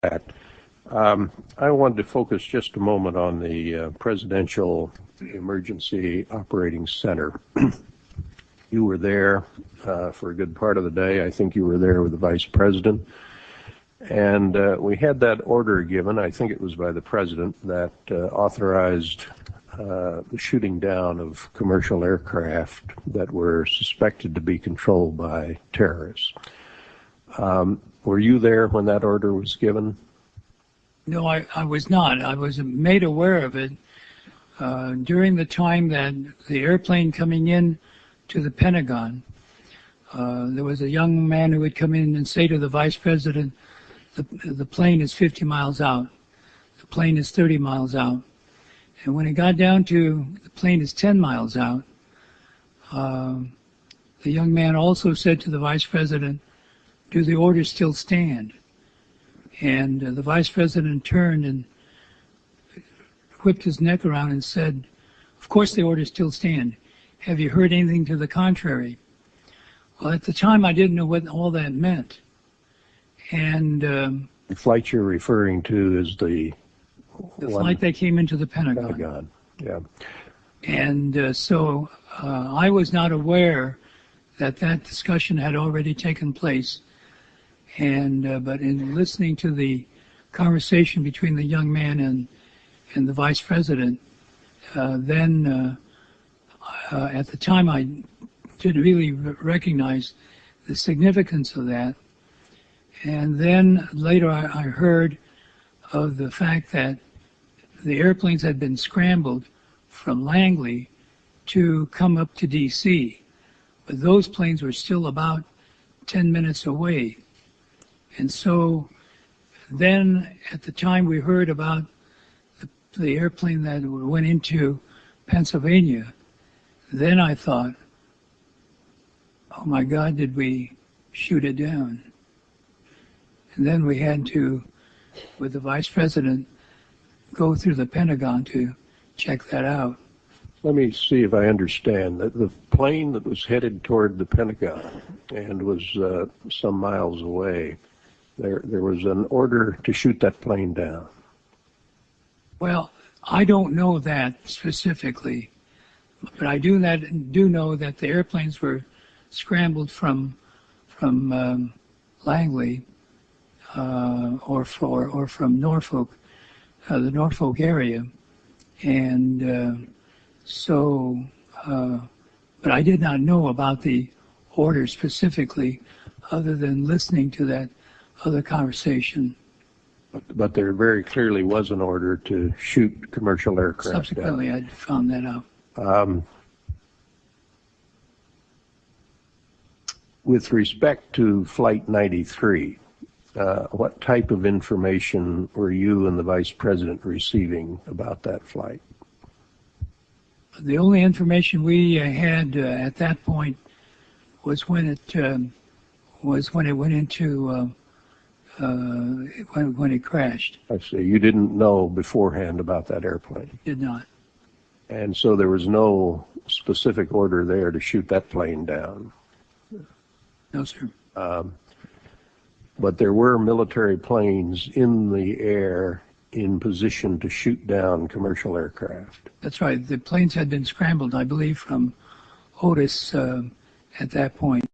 that. I wanted to focus just a moment on the Presidential Emergency Operating Center. You were there for a good part of the day. I think you were there with the Vice President. And we had that order given, I think it was by the President, that authorized the shooting down of commercial aircraft that were suspected to be controlled by terrorists. Were you there when that order was given? No, I was not. I was made aware of it during the time that the airplane coming in to the Pentagon. There was a young man who would come in and say to the Vice President, the plane is 50 miles out. The plane is 30 miles out. And when it got down to the plane is 10 miles out, the young man also said to the Vice President, do the orders still stand? And the Vice President turned and whipped his neck around and said, of course the orders still stand. Have you heard anything to the contrary? Well, at the time I didn't know what all that meant. And the flight you're referring to is the flight that came into the Pentagon. Pentagon, yeah. And so I was not aware that that discussion had already taken place. And but in listening to the conversation between the young man and the Vice President, then at the time I didn't really recognize the significance of that. And then later I heard of the fact that the airplanes had been scrambled from Langley to come up to DC, but those planes were still about 10 minutes away. And so then at the time we heard about the airplane that went into Pennsylvania, then I thought, oh my God, did we shoot it down? And then we had to, with the Vice President, go through the Pentagon to check that out. Let me see if I understand. The plane that was headed toward the Pentagon and was some miles away, there was an order to shoot that plane down. Well, I don't know that specifically, but I do know that the airplanes were scrambled from Langley or from Norfolk, the Norfolk area, and but I did not know about the order specifically, other than listening to that other conversation. But there very clearly was an order to shoot commercial aircraft Subsequently, down. I found that out. With respect to Flight 93, what type of information were you and the Vice President receiving about that flight? The only information we had at that point was when it went into when it crashed. I see. You didn't know beforehand about that airplane. Did not. And so there was no specific order there to shoot that plane down. No, sir. But there were military planes in the air in position to shoot down commercial aircraft. That's right. The planes had been scrambled, I believe, from Otis at that point.